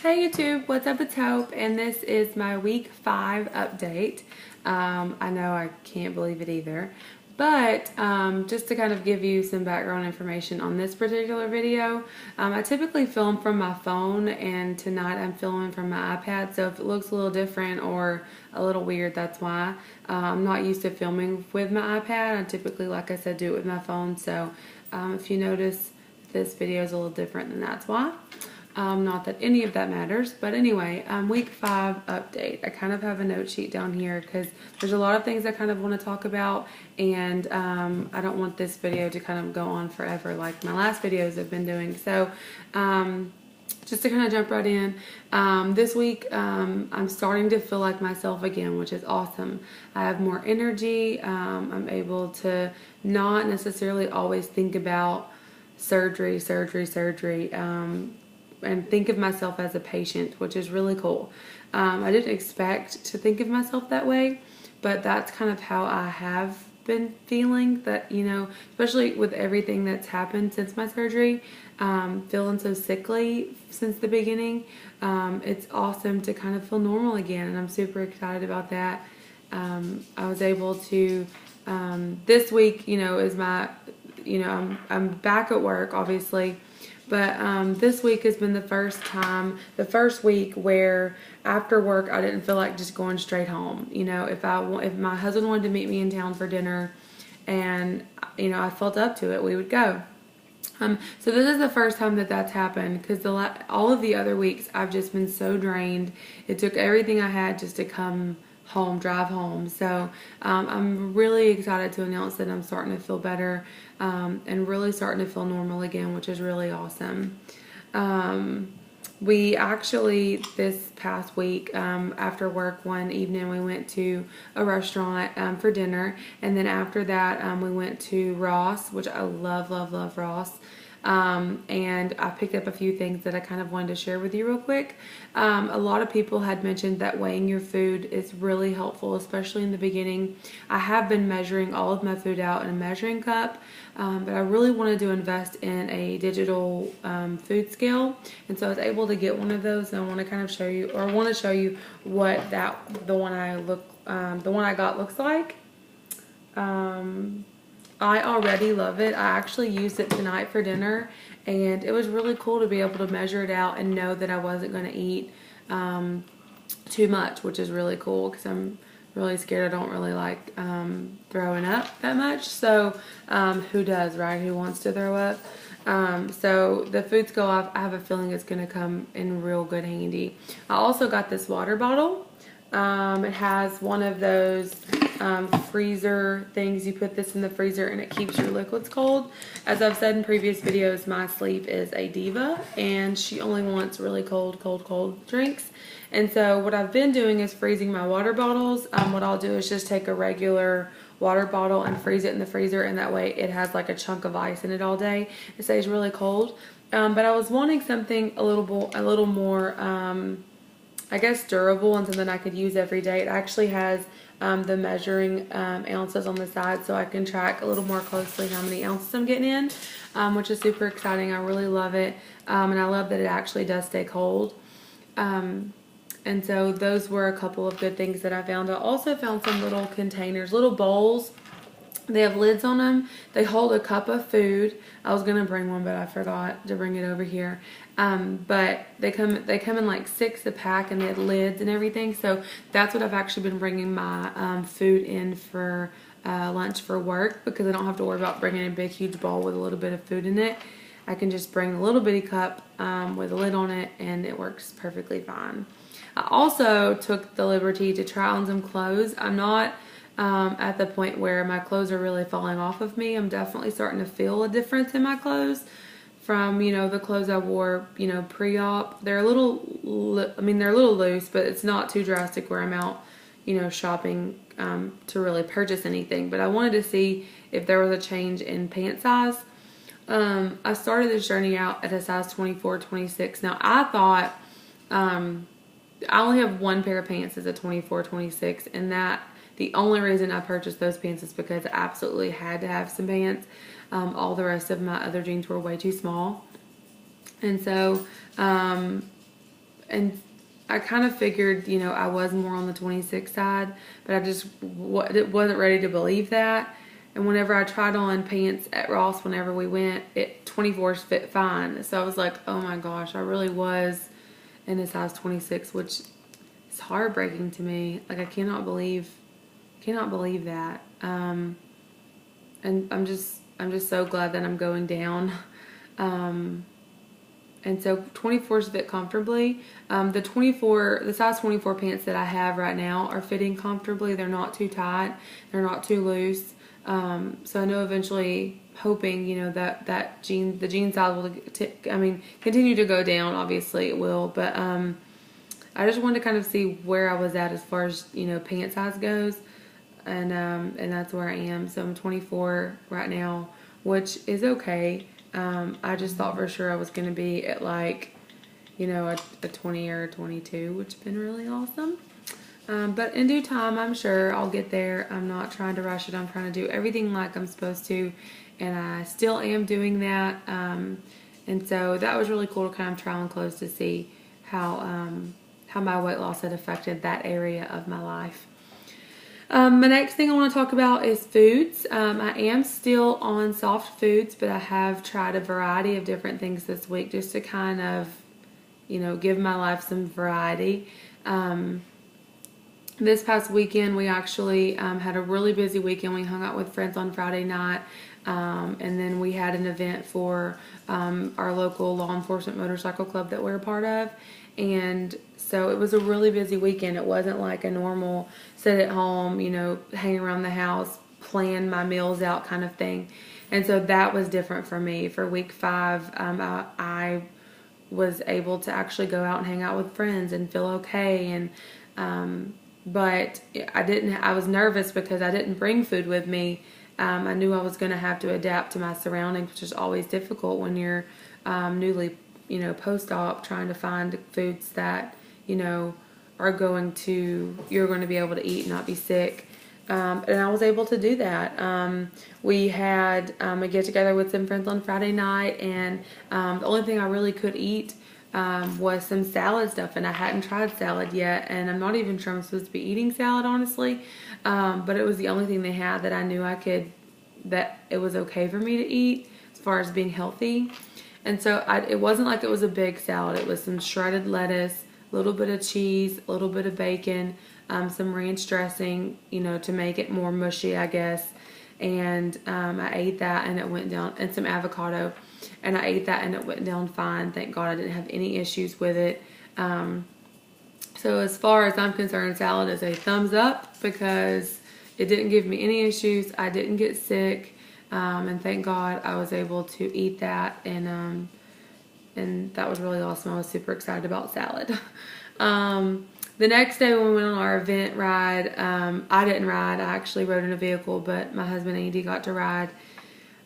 Hey YouTube, what's up? It's Hope, and this is my week 5 update. I know I can't believe it either, but just to kind of give you some background information on this particular video, I typically film from my phone, and tonight I'm filming from my iPad, so if it looks a little different or a little weird, that's why. I'm not used to filming with my iPad. I typically, like I said, do it with my phone, so if you notice this video is a little different, then that's why. Not that any of that matters, but anyway, week 5 update. I kind of have a note sheet down here because there's a lot of things I kind of want to talk about, and I don't want this video to kind of go on forever like my last videos I've been doing. So just to kind of jump right in, this week I'm starting to feel like myself again, which is awesome. I have more energy. I'm able to not necessarily always think about surgery, and think of myself as a patient, which is really cool. I didn't expect to think of myself that way, but that's kind of how I have been feeling, that, you know, especially with everything that's happened since my surgery, feeling so sickly since the beginning. It's awesome to kind of feel normal again, and I'm super excited about that. I was able to, this week, you know, is my, you know, I'm back at work, obviously. But this week has been the first week where after work I didn't feel like just going straight home. You know, if my husband wanted to meet me in town for dinner, and you know I felt up to it, we would go. So this is the first time that that's happened, because all of the other weeks I've just been so drained. It took everything I had just to come home, drive home. So I'm really excited to announce that I'm starting to feel better, and really starting to feel normal again, which is really awesome. We actually, this past week, after work one evening, we went to a restaurant for dinner, and then after that we went to Ross, which I love Ross. And I picked up a few things that I kind of wanted to share with you real quick. A lot of people had mentioned that weighing your food is really helpful, especially in the beginning. I have been measuring all of my food out in a measuring cup, but I really wanted to invest in a digital food scale, and so I was able to get one of those, and I want to kind of show you, or I want to show you what the one I got looks like. I already love it. I actually used it tonight for dinner, and it was really cool to be able to measure it out and know that I wasn't going to eat too much, which is really cool because I'm really scared. I don't really like throwing up that much. So who does, right? Who wants to throw up? So the food scale, I have a feeling it's going to come in real good handy. I also got this water bottle. It has one of those freezer things. You put this in the freezer and it keeps your liquids cold. As I've said in previous videos, my sleep is a diva, and she only wants really cold drinks. And so what I've been doing is freezing my water bottles. What I'll do is just take a regular water bottle and freeze it in the freezer, and that way it has like a chunk of ice in it all day. It stays really cold. But I was wanting something a little more I guess durable, and something I could use every day. It actually has the measuring ounces on the side, so I can track a little more closely how many ounces I'm getting in, which is super exciting. I really love it, and I love that it actually does stay cold. And so those were a couple of good things that I found. I also found some little containers, little bowls. They have lids on them. They hold a cup of food. I was gonna bring one, but I forgot to bring it over here. But they come in like 6 a pack, and they have lids and everything. So that's what I've actually been bringing my food in for lunch for work, because I don't have to worry about bringing a big huge bowl with a little bit of food in it. I can just bring a little bitty cup with a lid on it, and it works perfectly fine. I also took the liberty to try on some clothes. I'm not at the point where my clothes are really falling off of me. I'm definitely starting to feel a difference in my clothes from, you know, the clothes I wore, you know, pre-op. They're a little loose, but it's not too drastic where I'm out, you know, shopping to really purchase anything. But I wanted to see if there was a change in pant size. I started this journey out at a size 24, 26. Now I thought I only have one pair of pants that's a 24, 26, and that the only reason I purchased those pants is because I absolutely had to have some pants. All the rest of my other jeans were way too small. And so and I kind of figured, you know, I was more on the 26 side, but I just wasn't ready to believe that. And whenever I tried on pants at Ross, whenever we went, 24s fit fine. So I was like, oh my gosh, I really was in a size 26, which is heartbreaking to me. Like, I cannot believe that. And I'm just so glad that I'm going down. And so 24s fit comfortably. The size 24 pants that I have right now are fitting comfortably. They're not too tight. They're not too loose. So I know eventually, hoping, you know, that the jean size will, continue to go down. Obviously it will, but I just wanted to kind of see where I was at as far as, you know, pant size goes, and that's where I am. So I'm 24 right now, which is okay. I just thought for sure I was going to be at, like, you know, a 20 or a 22, which has been really awesome. But in due time, I'm sure I'll get there. I'm not trying to rush it. I'm trying to do everything like I'm supposed to, and I still am doing that. And so that was really cool to kind of try on clothes to see how my weight loss had affected that area of my life. My next thing I want to talk about is foods. I am still on soft foods, but I have tried a variety of different things this week just to kind of, you know, give my life some variety. This past weekend, we actually had a really busy weekend. We hung out with friends on Friday night, and then we had an event for our local law enforcement motorcycle club that we're a part of. And so it was a really busy weekend. It wasn't like a normal sit at home, you know, hang around the house, plan my meals out kind of thing. And so that was different for me. For week 5, I was able to actually go out and hang out with friends and feel okay. And but I was nervous because I didn't bring food with me. I knew I was going to have to adapt to my surroundings, which is always difficult when you're newly, you know, post-op, trying to find foods that, you know, you're going to be able to eat and not be sick. And I was able to do that. We had a get-together with some friends on Friday night, and the only thing I really could eat was some salad stuff, and I hadn't tried salad yet, and I'm not even sure I'm supposed to be eating salad, honestly. But it was the only thing they had that I knew that it was okay for me to eat as far as being healthy. And so it wasn't like it was a big salad. It was some shredded lettuce, a little bit of cheese, a little bit of bacon, some ranch dressing, you know, to make it more mushy, I guess. And I ate that, and it went down, and some avocado. And I ate that, and it went down fine. Thank God I didn't have any issues with it. So as far as I'm concerned, salad is a thumbs up because it didn't give me any issues. I didn't get sick. And thank God I was able to eat that, and that was really awesome. I was super excited about salad. The next day when we went on our event ride, I didn't ride. I actually rode in a vehicle, but my husband Andy got to ride.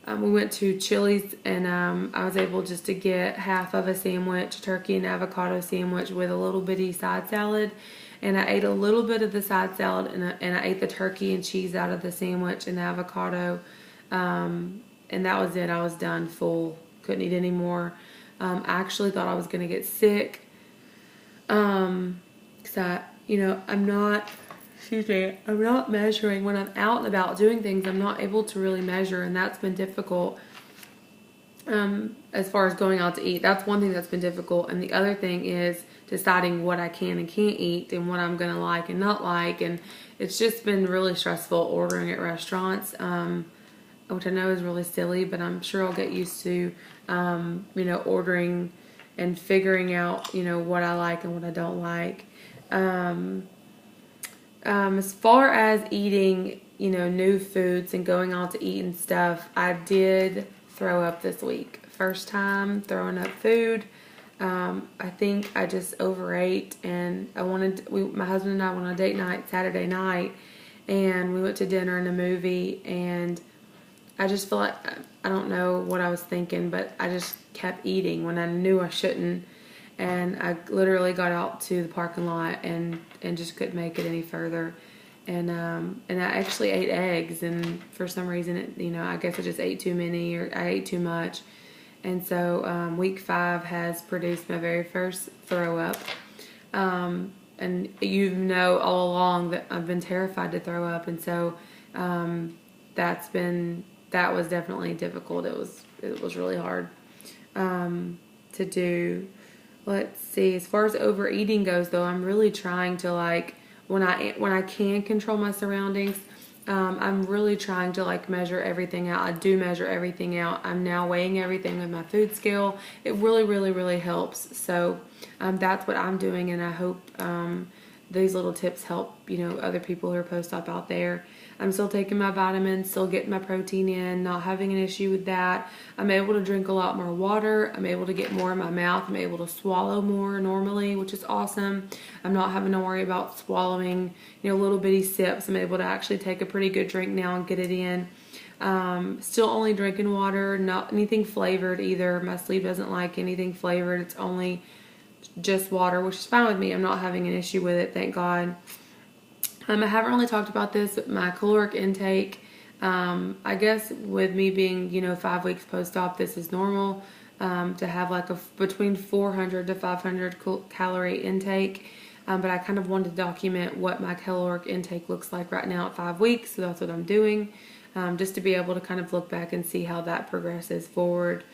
We went to Chili's, and I was able just to get half of a sandwich, turkey and avocado sandwich with a little bitty side salad. And I ate a little bit of the side salad, and I ate the turkey and cheese out of the sandwich and the avocado. And that was it. I was done, full. Couldn't eat anymore. I actually thought I was going to get sick. Because I'm not measuring. When I'm out and about doing things, I'm not able to really measure, and that's been difficult. As far as going out to eat, that's one thing that's been difficult. And the other thing is deciding what I can and can't eat, and what I'm going to like and not like. And it's just been really stressful ordering at restaurants. Which I know is really silly, but I'm sure I'll get used to, ordering and figuring out, what I like and what I don't like. As far as eating, new foods and going out to eat and stuff, I did throw up this week. First time throwing up food. I think I just overate, and my husband and I went on a date night Saturday night, and we went to dinner and a movie, and I just feel like, I don't know what I was thinking, but I just kept eating when I knew I shouldn't. And I literally got out to the parking lot and just couldn't make it any further. And I actually ate eggs, and for some reason, I guess I just ate too many, or I ate too much. And so week 5 has produced my very first throw up. And you know all along that I've been terrified to throw up, and so that was definitely difficult. It was really hard to do. Let's see. As far as overeating goes, though, I'm really trying to, like, when I can control my surroundings, I'm really trying to, like, measure everything out. I do measure everything out. I'm now weighing everything with my food scale. It really, really, really helps. So that's what I'm doing, and I hope these little tips help, other people who are post-op out there. I'm still taking my vitamins, still getting my protein in, not having an issue with that. I'm able to drink a lot more water. I'm able to get more in my mouth. I'm able to swallow more normally, which is awesome. I'm not having to worry about swallowing, little bitty sips. I'm able to actually take a pretty good drink now and get it in. Still only drinking water, not anything flavored either. My sleeve doesn't like anything flavored. It's only just water, which is fine with me. I'm not having an issue with it, thank God. I haven't really talked about this, but my caloric intake, I guess with me being, 5 weeks post-op, this is normal to have like between 400 to 500 calorie intake. But I kind of wanted to document what my caloric intake looks like right now at 5 weeks, so that's what I'm doing, just to be able to kind of look back and see how that progresses forward.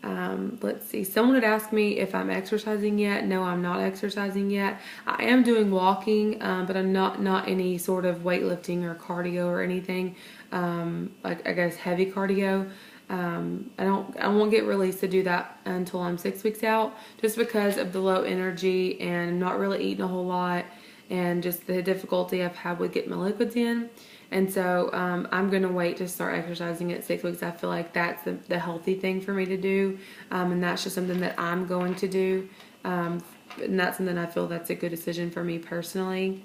Let's see. Someone had asked me if I'm exercising yet. No, I'm not exercising yet. I am doing walking, but I'm not any sort of weightlifting or cardio or anything. Like, I guess, heavy cardio. I won't get released to do that until I'm 6 weeks out, just because of the low energy and not really eating a whole lot, and just the difficulty I've had with getting my liquids in. And so I'm going to wait to start exercising at 6 weeks. I feel like that's the healthy thing for me to do. And that's just something that I'm going to do. And that's something I feel that's a good decision for me personally.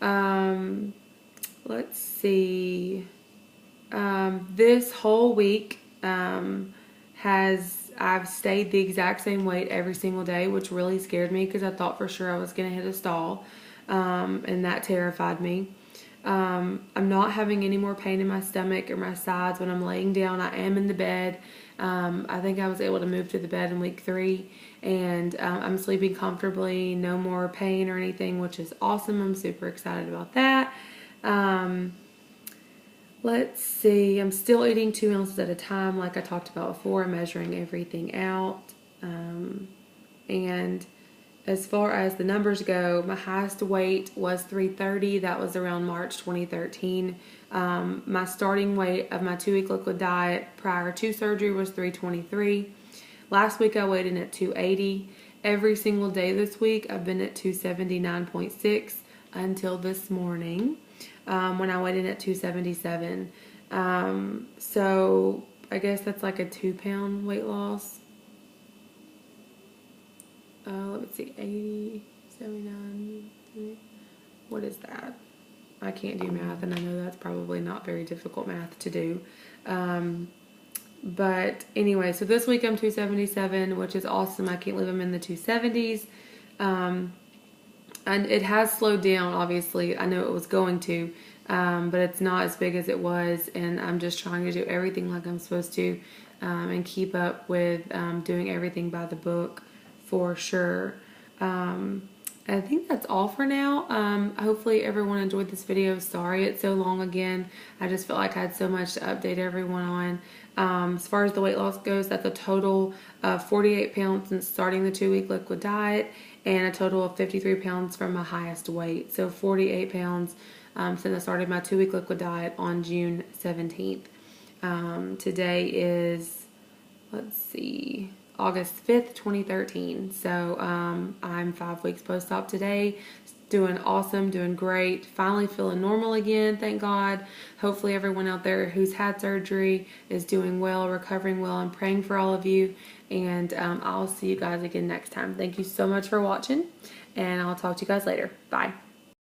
Let's see. This whole week I've stayed the exact same weight every single day, which really scared me because I thought for sure I was going to hit a stall. And that terrified me. I'm not having any more pain in my stomach or my sides when I'm laying down. I am in the bed. I think I was able to move to the bed in week 3, and I'm sleeping comfortably. No more pain or anything, which is awesome. I'm super excited about that. Let's see. I'm still eating 2 ounces at a time, like I talked about before. I'm measuring everything out. And as far as the numbers go, my highest weight was 330. That was around March 2013. My starting weight of my 2-week liquid diet prior to surgery was 323. Last week I weighed in at 280. Every single day this week I've been at 279.6 until this morning when I weighed in at 277. So I guess that's like a 2-pound weight loss. Let's see, 80, 79, what is that? I can't do math, and I know that's probably not very difficult math to do. But anyway, so this week I'm 277, which is awesome. I can't believe I'm in the 270s. And it has slowed down, obviously. I know it was going to, but it's not as big as it was, and I'm just trying to do everything like I'm supposed to, and keep up with doing everything by the book. For sure. I think that's all for now. Hopefully everyone enjoyed this video. Sorry it's so long again. I just felt like I had so much to update everyone on. As far as the weight loss goes, that's a total of 48 pounds since starting the 2-week liquid diet, and a total of 53 pounds from my highest weight. So 48 pounds since I started my 2-week liquid diet on June 17th. Today is, let's see, August 5th, 2013. So I'm 5 weeks post-op today. Doing awesome, doing great. Finally feeling normal again, thank God. Hopefully everyone out there who's had surgery is doing well, recovering well. I'm praying for all of you. And I'll see you guys again next time. Thank you so much for watching, and I'll talk to you guys later. Bye.